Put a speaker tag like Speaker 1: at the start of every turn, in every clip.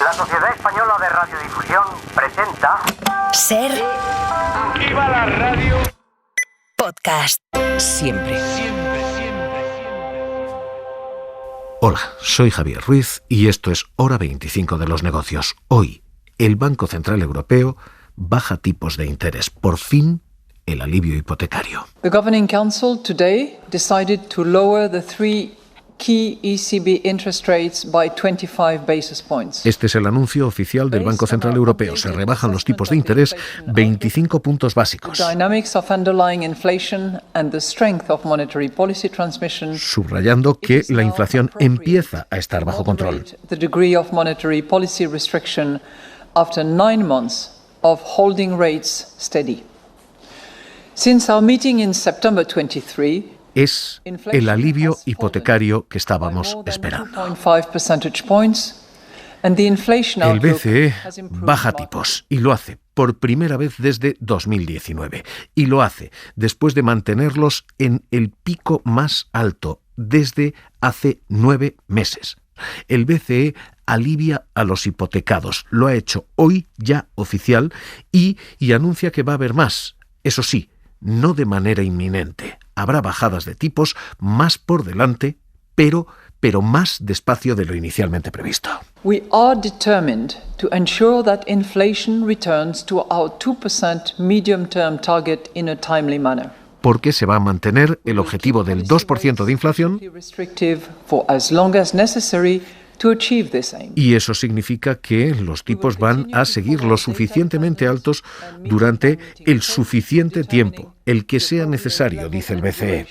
Speaker 1: La Sociedad Española de Radiodifusión presenta...
Speaker 2: Ser...
Speaker 3: ¡Viva la radio!
Speaker 2: Podcast. Siempre.
Speaker 4: Hola, soy Javier Ruiz y esto es Hora 25 de los negocios. Hoy, el Banco Central Europeo baja tipos de interés. Por fin, el alivio hipotecario.
Speaker 5: The Governing Council today decided to lower the three key ECB interest rates by 25 basis points.
Speaker 4: Este es el anuncio oficial del Banco Central Europeo. Se rebajan los tipos de interés 25 puntos básicos.
Speaker 5: Dynamics of underlying inflation and the strength of monetary policy transmission.
Speaker 4: Subrayando que la inflación empieza a estar bajo control.
Speaker 5: The degree of monetary policy restriction after 9 months of holding rates steady. Since our meeting in September 23,
Speaker 4: es el alivio hipotecario que estábamos esperando. El BCE baja tipos y lo hace por primera vez desde 2019 y lo hace después de mantenerlos en el pico más alto desde hace 9 meses. El BCE alivia a los hipotecados, lo ha hecho hoy ya oficial y anuncia que va a haber más, eso sí, no de manera inminente. Habrá bajadas de tipos más por delante, pero más despacio de lo inicialmente previsto.
Speaker 5: We are determined to ensure that inflation returns to our 2% medium-term target in a timely manner.
Speaker 4: Porque se va a mantener el objetivo del 2% de inflación y eso significa que los tipos van a seguir lo suficientemente altos durante el suficiente tiempo, el que sea necesario, dice el BCE.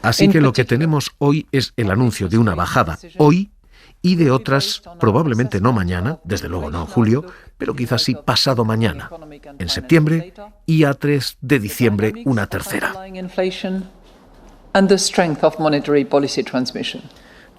Speaker 4: Así que lo que tenemos hoy es el anuncio de una bajada hoy y de otras, probablemente no mañana, desde luego no en julio, pero quizás sí pasado mañana, en septiembre y a 3 de diciembre una tercera.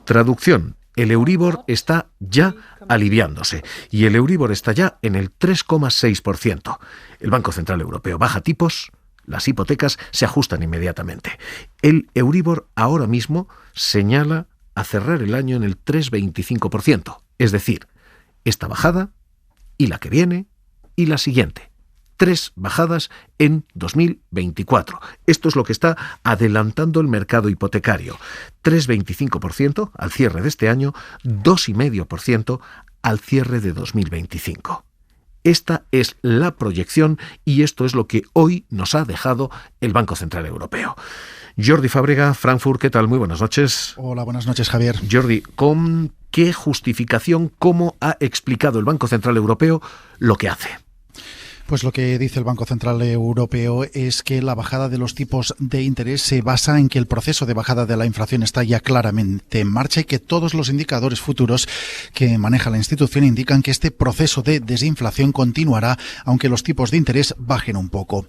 Speaker 4: Traducción, el Euribor está ya aliviándose y el Euribor está ya en el 3,6%. El Banco Central Europeo baja tipos, las hipotecas se ajustan inmediatamente. El Euribor ahora mismo señala a cerrar el año en el 3,25%, es decir, esta bajada y la que viene y la siguiente. 3 bajadas en 2024. Esto es lo que está adelantando el mercado hipotecario. 3,25% al cierre de este año, 2,5% al cierre de 2025. Esta es la proyección y esto es lo que hoy nos ha dejado el Banco Central Europeo. Jordi Fábrega, Frankfurt, ¿qué tal? Muy buenas noches.
Speaker 6: Hola, buenas noches, Javier.
Speaker 4: Jordi, ¿con qué justificación, cómo ha explicado el Banco Central Europeo lo que hace?
Speaker 6: Pues lo que dice el Banco Central Europeo es que la bajada de los tipos de interés se basa en que el proceso de bajada de la inflación está ya claramente en marcha y que todos los indicadores futuros que maneja la institución indican que este proceso de desinflación continuará aunque los tipos de interés bajen un poco.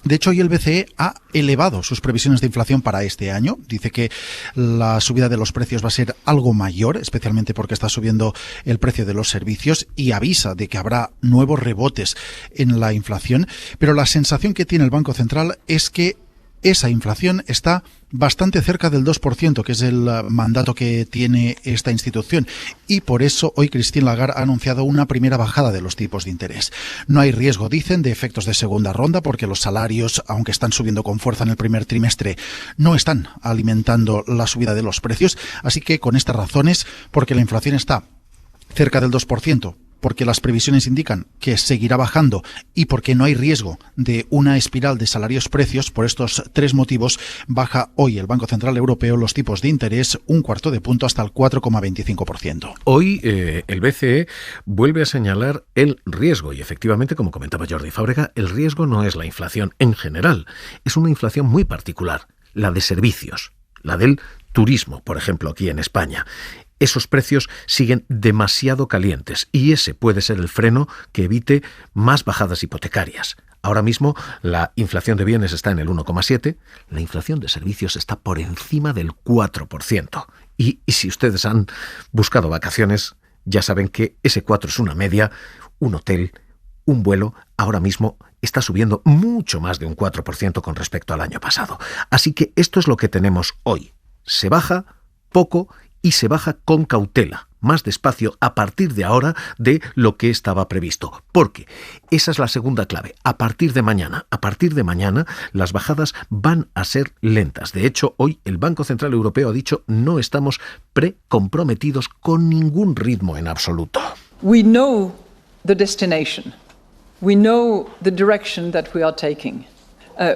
Speaker 6: De hecho, hoy el BCE ha elevado sus previsiones de inflación para este año. Dice que la subida de los precios va a ser algo mayor, especialmente porque está subiendo el precio de los servicios y avisa de que habrá nuevos rebotes en la inflación. Pero la sensación que tiene el Banco Central es que esa inflación está bastante cerca del 2%, que es el mandato que tiene esta institución. Y por eso hoy Christine Lagarde ha anunciado una primera bajada de los tipos de interés. No hay riesgo, dicen, de efectos de segunda ronda, porque los salarios, aunque están subiendo con fuerza en el primer trimestre, no están alimentando la subida de los precios. Así que con estas razones, porque la inflación está cerca del 2%, porque las previsiones indican que seguirá bajando y porque no hay riesgo de una espiral de salarios-precios, por estos 3 motivos baja hoy el Banco Central Europeo los tipos de interés 1/4 de punto hasta el 4,25%.
Speaker 4: Hoy el BCE vuelve a señalar el riesgo y efectivamente, como comentaba Jordi Fábrega, el riesgo no es la inflación en general, es una inflación muy particular, la de servicios, la del turismo, por ejemplo, aquí en España. Esos precios siguen demasiado calientes y ese puede ser el freno que evite más bajadas hipotecarias. Ahora mismo la inflación de bienes está en el 1,7%, la inflación de servicios está por encima del 4%. Y si ustedes han buscado vacaciones, ya saben que ese 4 es una media, un hotel, un vuelo, ahora mismo está subiendo mucho más de un 4% con respecto al año pasado. Así que esto es lo que tenemos hoy. Se baja poco y se baja con cautela. más despacio a partir de ahora de lo que estaba previsto. Porque esa es la segunda clave. A partir de mañana, las bajadas van a ser lentas. De hecho, hoy el Banco Central Europeo ha dicho no estamos precomprometidos con ningún ritmo en absoluto.
Speaker 5: We know the destination. We know the direction that we are taking.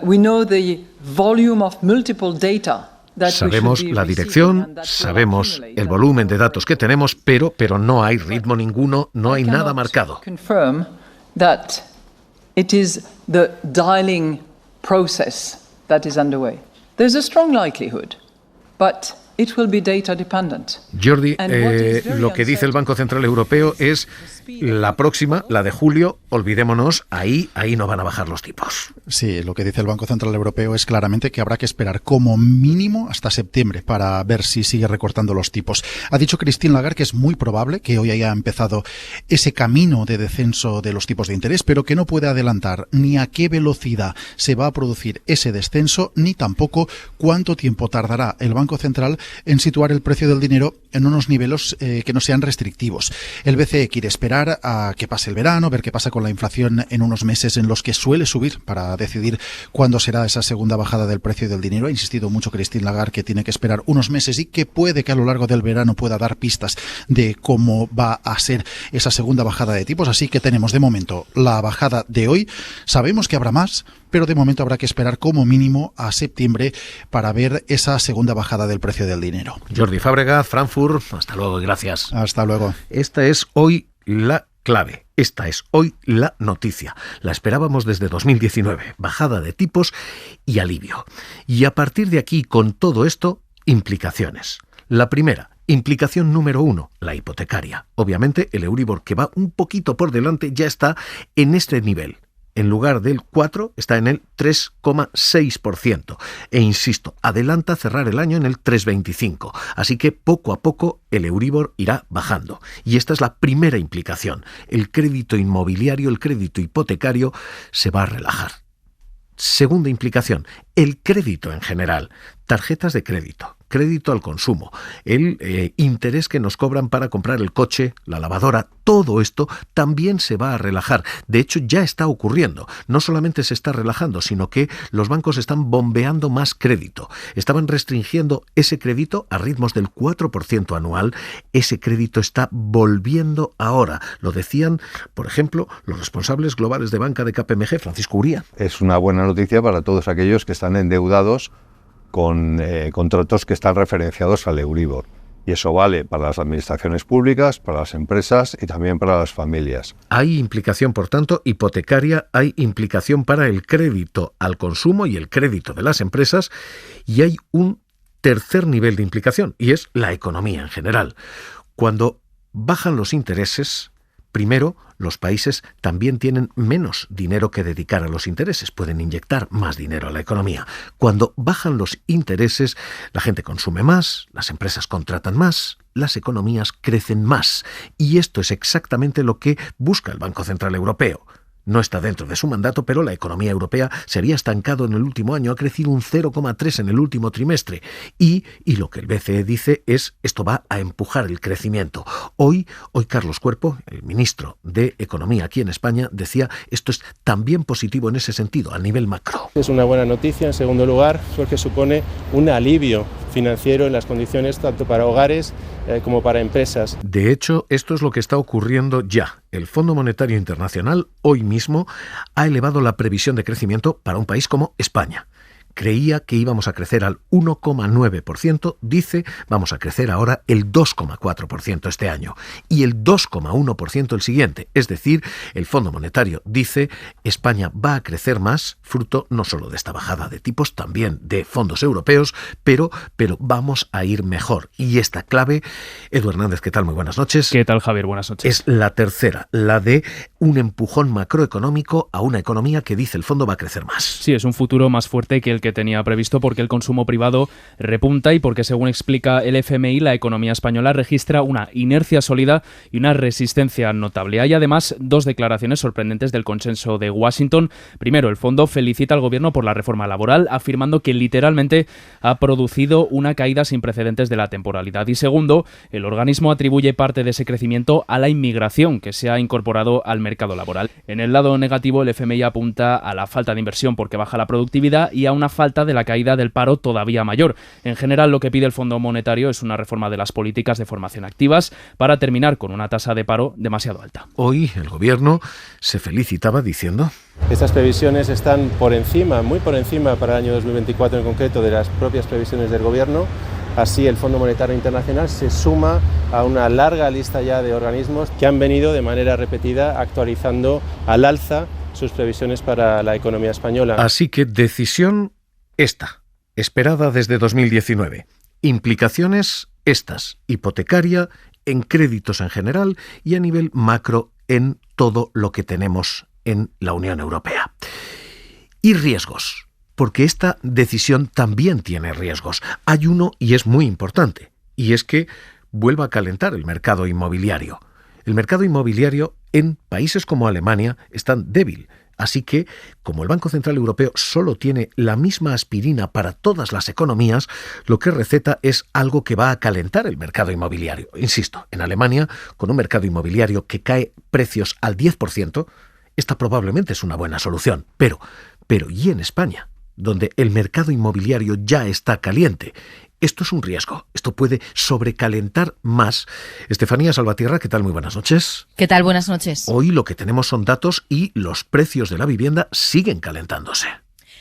Speaker 5: We know the volume of multiple data.
Speaker 4: Sabemos la dirección, sabemos el volumen de datos que tenemos, pero no hay ritmo ninguno, no hay nada marcado.
Speaker 5: Confirm that it is the dialing process that is underway. There's a strong likelihood, but it will be data dependent.
Speaker 4: Jordi, lo que dice el Banco Central Europeo es la próxima, la de julio, olvidémonos, ahí no van a bajar los tipos.
Speaker 6: Sí, lo que dice el Banco Central Europeo es claramente que habrá que esperar como mínimo hasta septiembre para ver si sigue recortando los tipos. Ha dicho Christine Lagarde que es muy probable que hoy haya empezado ese camino de descenso de los tipos de interés, pero que no puede adelantar ni a qué velocidad se va a producir ese descenso, ni tampoco cuánto tiempo tardará el Banco Central en situar el precio del dinero en unos niveles que no sean restrictivos. El BCE quiere esperar a que pase el verano, ver qué pasa con la inflación en unos meses en los que suele subir para decidir cuándo será esa segunda bajada del precio del dinero. Ha insistido mucho Christine Lagarde que tiene que esperar unos meses y que puede que a lo largo del verano pueda dar pistas de cómo va a ser esa segunda bajada de tipos. Así que tenemos de momento la bajada de hoy. Sabemos que habrá más, pero de momento habrá que esperar como mínimo a septiembre para ver esa segunda bajada del precio del dinero.
Speaker 4: Jordi Fábrega, Frankfurt, hasta luego y gracias.
Speaker 6: Hasta luego.
Speaker 4: Esta es hoy la clave. Esta es hoy la noticia. La esperábamos desde 2019. Bajada de tipos y alivio. Y a partir de aquí, con todo esto, implicaciones. La primera, implicación número 1, la hipotecaria. Obviamente, el Euribor, que va un poquito por delante, ya está en este nivel. En lugar del 4, está en el 3,6%. E insisto, adelanta cerrar el año en el 3,25. Así que poco a poco el Euribor irá bajando. Y esta es la primera implicación. El crédito inmobiliario, el crédito hipotecario se va a relajar. Segunda implicación, el crédito en general. Tarjetas de crédito, crédito al consumo, el interés que nos cobran para comprar el coche, la lavadora, todo esto también se va a relajar. De hecho, ya está ocurriendo. No solamente se está relajando, sino que los bancos están bombeando más crédito. Estaban restringiendo ese crédito a ritmos del 4% anual. Ese crédito está volviendo ahora. Lo decían, por ejemplo, los responsables globales de banca de KPMG, Francisco Uría.
Speaker 7: Es una buena noticia para todos aquellos que están endeudados con contratos que están referenciados al Euribor. Y eso vale para las administraciones públicas, para las empresas y también para las familias.
Speaker 4: Hay implicación, por tanto, hipotecaria, hay implicación para el crédito al consumo y el crédito de las empresas, y hay un tercer nivel de implicación, y es la economía en general. Cuando bajan los intereses, primero, los países también tienen menos dinero que dedicar a los intereses, pueden inyectar más dinero a la economía. Cuando bajan los intereses, la gente consume más, las empresas contratan más, las economías crecen más. Y esto es exactamente lo que busca el Banco Central Europeo. No está dentro de su mandato, pero la economía europea se había estancado en el último año, ha crecido un 0,3 en el último trimestre. Y lo que el BCE dice es, esto va a empujar el crecimiento. Hoy Carlos Cuerpo, el ministro de Economía aquí en España, decía, esto es también positivo en ese sentido, a nivel macro.
Speaker 8: Es una buena noticia, en segundo lugar, porque supone un alivio financiero en las condiciones tanto para hogares como para empresas.
Speaker 4: De hecho, esto es lo que está ocurriendo ya. El Fondo Monetario Internacional hoy mismo ha elevado la previsión de crecimiento para un país como España. Creía que íbamos a crecer al 1,9%, dice, vamos a crecer ahora el 2,4% este año y el 2,1% el siguiente. Es decir, el Fondo Monetario dice, España va a crecer más, fruto no solo de esta bajada de tipos, también de fondos europeos, pero vamos a ir mejor. Y esta clave, Edu Hernández, ¿qué tal? Muy buenas noches.
Speaker 9: ¿Qué tal, Javier? Buenas noches.
Speaker 4: Es la tercera, la de un empujón macroeconómico a una economía que, dice el fondo, va a crecer más.
Speaker 9: Sí, es un futuro más fuerte que el que tenía previsto porque el consumo privado repunta y porque, según explica el FMI, la economía española registra una inercia sólida y una resistencia notable. Hay además dos declaraciones sorprendentes del consenso de Washington. Primero, el fondo felicita al gobierno por la reforma laboral, afirmando que literalmente ha producido una caída sin precedentes de la temporalidad. Y segundo, el organismo atribuye parte de ese crecimiento a la inmigración que se ha incorporado al mercado laboral. En el lado negativo, el FMI apunta a la falta de inversión porque baja la productividad y a una falta de la caída del paro todavía mayor. En general, lo que pide el Fondo Monetario es una reforma de las políticas de formación activas para terminar con una tasa de paro demasiado alta.
Speaker 4: Hoy el gobierno se felicitaba diciendo:
Speaker 8: estas previsiones están por encima, muy por encima para el año 2024 en concreto, de las propias previsiones del gobierno. Así, el Fondo Monetario Internacional se suma a una larga lista ya de organismos que han venido de manera repetida actualizando al alza sus previsiones para la economía española.
Speaker 4: Así que decisión esta, esperada desde 2019. Implicaciones estas, hipotecaria, en créditos en general y a nivel macro en todo lo que tenemos en la Unión Europea. Y riesgos, porque esta decisión también tiene riesgos. Hay uno y es muy importante, y es que vuelva a calentar el mercado inmobiliario. El mercado inmobiliario en países como Alemania está débil, así que, como el Banco Central Europeo solo tiene la misma aspirina para todas las economías, lo que receta es algo que va a calentar el mercado inmobiliario. Insisto, en Alemania, con un mercado inmobiliario que cae precios al 10%, esta probablemente es una buena solución. Pero, ¿y en España, donde el mercado inmobiliario ya está caliente? Esto es un riesgo. Esto puede sobrecalentar más. Estefanía Salvatierra, ¿qué tal? Muy buenas noches.
Speaker 10: ¿Qué tal? Buenas noches.
Speaker 4: Hoy lo que tenemos son datos y los precios de la vivienda siguen calentándose.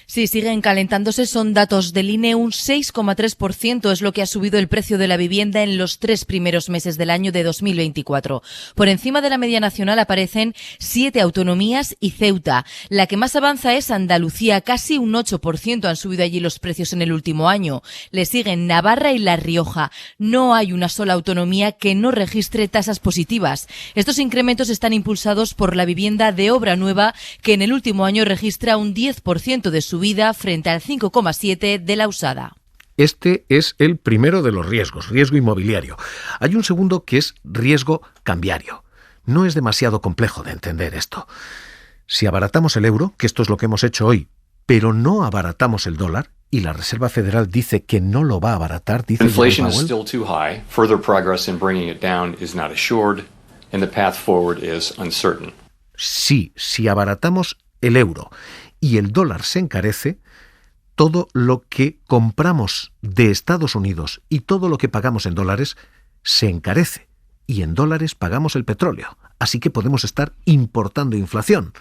Speaker 10: Sí, siguen calentándose. Son datos del INE. Un 6,3% es lo que ha subido el precio de la vivienda en los 3 primeros meses del año de 2024. Por encima de la media nacional aparecen 7 autonomías y Ceuta. La que más avanza es Andalucía. Casi un 8% han subido allí los precios en el último año. Le siguen Navarra y La Rioja. No hay una sola autonomía que no registre tasas positivas. Estos incrementos están impulsados por la vivienda de obra nueva, que en el último año registra un 10% de subida frente al 5,7% de la usada.
Speaker 4: Este es el primero de los riesgos, riesgo inmobiliario. Hay un segundo que es riesgo cambiario. No es demasiado complejo de entender esto. Si abaratamos el euro, que esto es lo que hemos hecho hoy, pero no abaratamos el dólar, y la Reserva Federal dice que no lo va a abaratar, dice
Speaker 11: Inflation is still too high. Further progress in bringing it down is not assured, and the path forward is uncertain.
Speaker 4: Sí, si abaratamos el euro y el dólar se encarece, todo lo que compramos de Estados Unidos y todo lo que pagamos en dólares se encarece. Y en dólares pagamos el petróleo. Así que podemos estar importando inflación.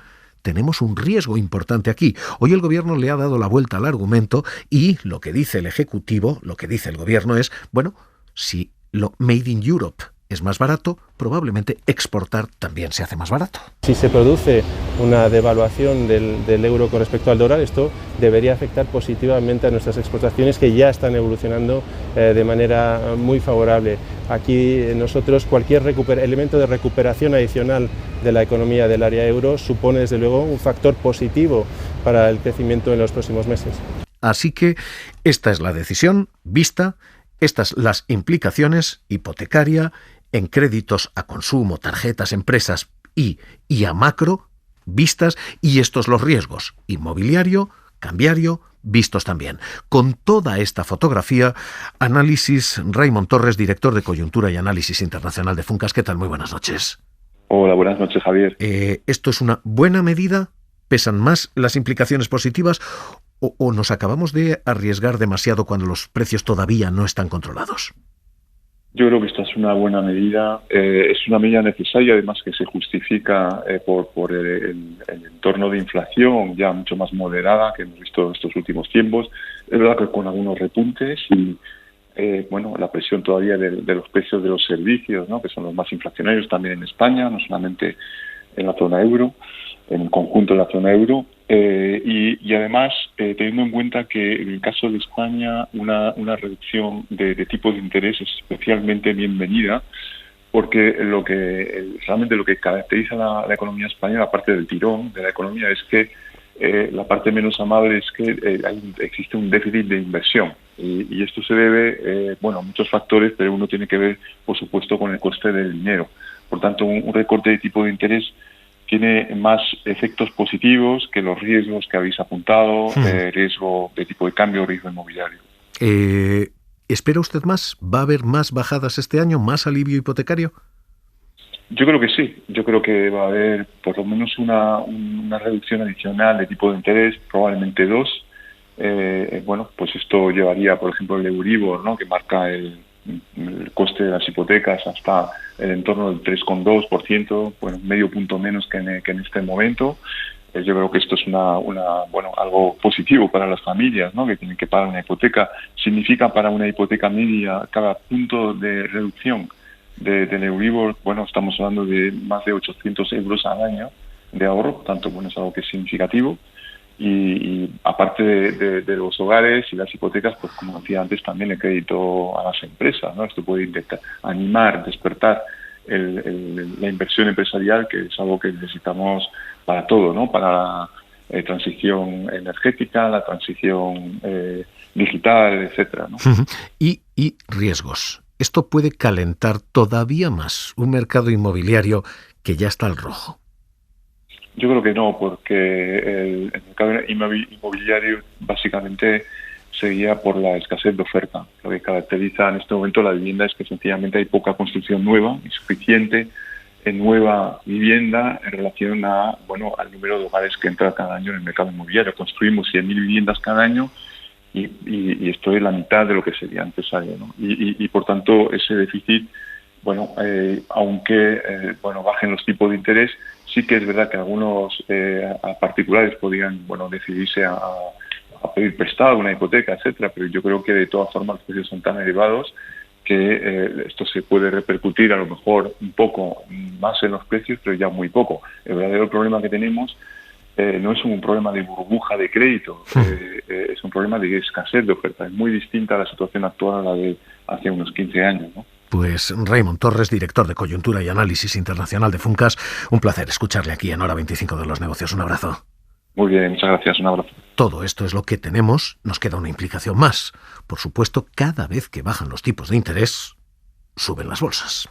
Speaker 4: Tenemos un riesgo importante aquí. Hoy el gobierno le ha dado la vuelta al argumento y lo que dice el Ejecutivo, lo que dice el gobierno es, bueno, si lo Made in Europe es más barato, probablemente exportar también se hace más barato.
Speaker 8: Si se produce una devaluación del euro con respecto al dólar, esto debería afectar positivamente a nuestras exportaciones, que ya están evolucionando de manera muy favorable. Aquí nosotros cualquier elemento de recuperación adicional de la economía del área euro supone desde luego un factor positivo para el crecimiento en los próximos meses.
Speaker 4: Así que esta es la decisión vista, estas las implicaciones hipotecaria, en créditos a consumo, tarjetas, empresas y a macro, vistas, y estos los riesgos, inmobiliario, cambiario, vistos también. Con toda esta fotografía, análisis Raymond Torres, director de Coyuntura y Análisis Internacional de Funcas. ¿Qué tal? Muy buenas noches.
Speaker 12: Hola, buenas noches, Javier.
Speaker 4: ¿Esto es una buena medida? ¿Pesan más las implicaciones positivas o nos acabamos de arriesgar demasiado cuando los precios todavía no están controlados?
Speaker 12: Yo creo que esta es una buena medida, es una medida necesaria, además que se justifica por el entorno de inflación ya mucho más moderada que hemos visto en estos últimos tiempos. Es verdad que con algunos repuntes y la presión todavía de los precios de los servicios, ¿no?, que son los más inflacionarios también en España, no solamente en la zona euro, en el conjunto de la zona euro. Y además, teniendo en cuenta que en el caso de España una reducción de tipos de interés es especialmente bienvenida, porque realmente lo que caracteriza la economía española, aparte del tirón de la economía, es que la parte menos amable es que existe un déficit de inversión y esto se debe a muchos factores, pero uno tiene que ver, por supuesto, con el coste del dinero. Por tanto, un recorte de tipo de interés tiene más efectos positivos que los riesgos que habéis apuntado, riesgo de tipo de cambio, riesgo inmobiliario.
Speaker 4: ¿Espera usted más? ¿Va a haber más bajadas este año, más alivio hipotecario?
Speaker 12: Yo creo que sí. Yo creo que va a haber por lo menos una reducción adicional de tipo de interés, probablemente 2. Pues esto llevaría, por ejemplo, el Euribor, ¿no?, que marca el coste de las hipotecas hasta el entorno del 3,2%, medio punto menos que en este momento. Yo creo que esto es algo positivo para las familias, ¿no?, que tienen que pagar una hipoteca. Significa para una hipoteca media cada punto de reducción del Euribor, estamos hablando de más de 800 euros al año de ahorro, por tanto, es algo que es significativo. Y aparte de los hogares y las hipotecas, pues como decía antes, también el crédito a las empresas, ¿no? Esto puede animar, despertar la inversión empresarial, que es algo que necesitamos para todo, ¿no? Para la transición energética, la transición digital, etcétera, ¿no?
Speaker 4: Y riesgos. Esto puede calentar todavía más un mercado inmobiliario que ya está al rojo.
Speaker 12: Yo creo que no, porque el mercado inmobiliario básicamente se guía por la escasez de oferta. Lo que caracteriza en este momento la vivienda es que sencillamente hay poca construcción nueva, insuficiente en nueva vivienda en relación al número de hogares que entra cada año en el mercado inmobiliario. Construimos 100.000 viviendas cada año y esto es la mitad de lo que sería necesario, ¿no? Y por tanto ese déficit, aunque bajen los tipos de interés, sí que es verdad que algunos particulares podrían decidirse a pedir prestado una hipoteca, etcétera, pero yo creo que de todas formas los precios son tan elevados que esto se puede repercutir a lo mejor un poco más en los precios, pero ya muy poco. El verdadero problema que tenemos no es un problema de burbuja de crédito, es un problema de escasez de oferta. Es muy distinta a la situación actual a la de hace unos 15 años, ¿no?
Speaker 4: Pues Raymond Torres, director de Coyuntura y Análisis Internacional de Funcas, un placer escucharle aquí en Hora 25 de los Negocios. Un abrazo.
Speaker 12: Muy bien, muchas gracias, un abrazo.
Speaker 4: Todo esto es lo que tenemos, nos queda una implicación más. Por supuesto, cada vez que bajan los tipos de interés, suben las bolsas.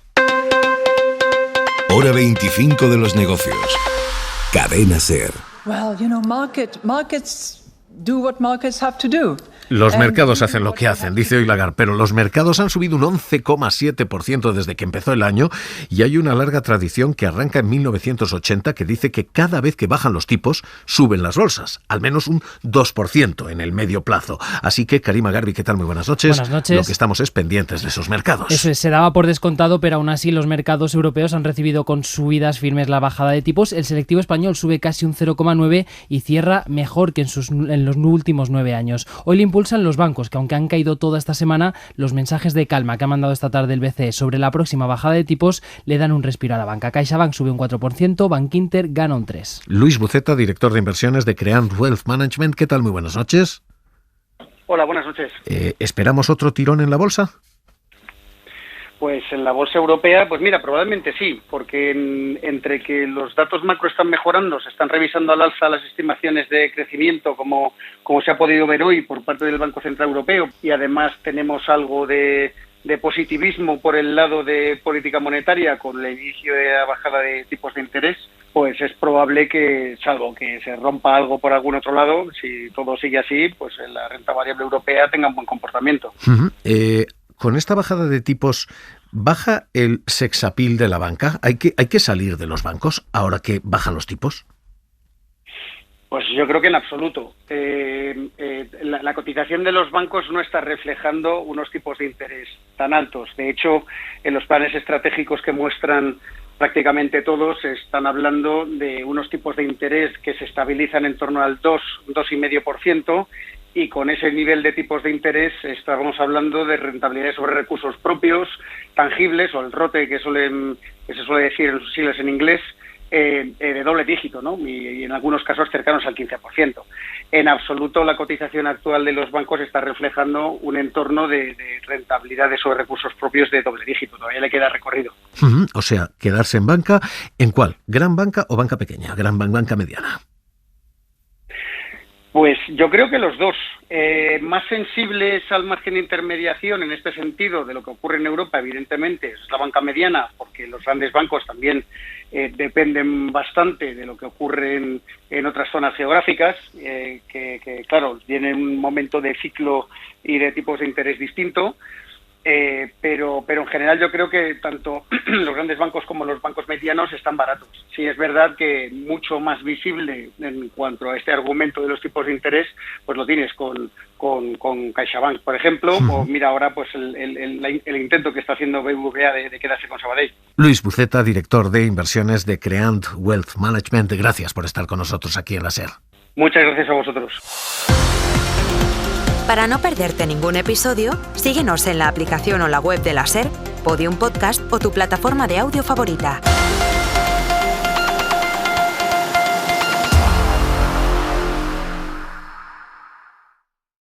Speaker 13: Hora 25 de los Negocios. Cadena SER.
Speaker 5: Well, markets do what markets have to do.
Speaker 4: Los mercados hacen lo que hacen, dice hoy Lagarde, pero los mercados han subido un 11,7% desde que empezó el año y hay una larga tradición que arranca en 1980 que dice que cada vez que bajan los tipos suben las bolsas, al menos un 2% en el medio plazo. Así que, Karima Garbi, ¿qué tal? Muy buenas noches.
Speaker 14: Buenas noches.
Speaker 4: Lo que estamos es pendientes de esos mercados.
Speaker 14: Eso es, se daba por descontado, pero aún así los mercados europeos han recibido con subidas firmes la bajada de tipos. El selectivo español sube casi un 0,9 y cierra mejor que en los últimos 9 años. Hoy le impulsan los bancos, que aunque han caído toda esta semana, los mensajes de calma que ha mandado esta tarde el BCE sobre la próxima bajada de tipos le dan un respiro a la banca. CaixaBank sube un 4%, Bankinter gana un 3%.
Speaker 4: Luis Buceta, director de inversiones de Creant Wealth Management. ¿Qué tal? Muy buenas noches.
Speaker 15: Hola, buenas noches.
Speaker 4: ¿Esperamos otro tirón en la bolsa?
Speaker 15: Pues en la bolsa europea, pues mira, probablemente sí, porque entre que los datos macro están mejorando, se están revisando al alza las estimaciones de crecimiento, como se ha podido ver hoy por parte del Banco Central Europeo, y además tenemos algo de positivismo por el lado de política monetaria con el inicio de la bajada de tipos de interés, pues es probable que, salvo que se rompa algo por algún otro lado, si todo sigue así, pues la renta variable europea tenga un buen comportamiento.
Speaker 4: Con esta bajada de tipos, ¿baja el sex appeal de la banca? ¿Hay que salir de los bancos ahora que bajan los tipos?
Speaker 15: Pues yo creo que en absoluto. La cotización de los bancos no está reflejando unos tipos de interés tan altos. De hecho, en los planes estratégicos que muestran prácticamente todos están hablando de unos tipos de interés que se estabilizan en torno al 2,5%, y con ese nivel de tipos de interés estamos hablando de rentabilidades sobre recursos propios, tangibles, o el ROTE que se suele decir en sus siglas en inglés, de doble dígito, ¿no? Y en algunos casos cercanos al 15%. En absoluto, la cotización actual de los bancos está reflejando un entorno de rentabilidad de esos recursos propios de doble dígito. Todavía le queda recorrido.
Speaker 4: O sea, quedarse en banca, ¿en cuál? ¿Gran banca o banca pequeña? ¿Banca mediana?
Speaker 15: Pues yo creo que los dos. Más sensibles al margen de intermediación en este sentido de lo que ocurre en Europa, evidentemente, es la banca mediana, porque los grandes bancos también dependen bastante de lo que ocurre en otras zonas geográficas, que claro, tienen un momento de ciclo y de tipos de interés distinto. Pero en general yo creo que tanto los grandes bancos como los bancos medianos están baratos. Sí, es verdad que mucho más visible en cuanto a este argumento de los tipos de interés, pues lo tienes con CaixaBank, por ejemplo, o mira ahora pues el intento que está haciendo BBVA de quedarse con Sabadell.
Speaker 4: Luis Buceta, director de inversiones de Creant Wealth Management, gracias por estar con nosotros aquí en la SER.
Speaker 15: Muchas gracias a vosotros.
Speaker 16: Para no perderte ningún episodio, síguenos en la aplicación o la web de la SER, Podium Podcast o tu plataforma de audio favorita.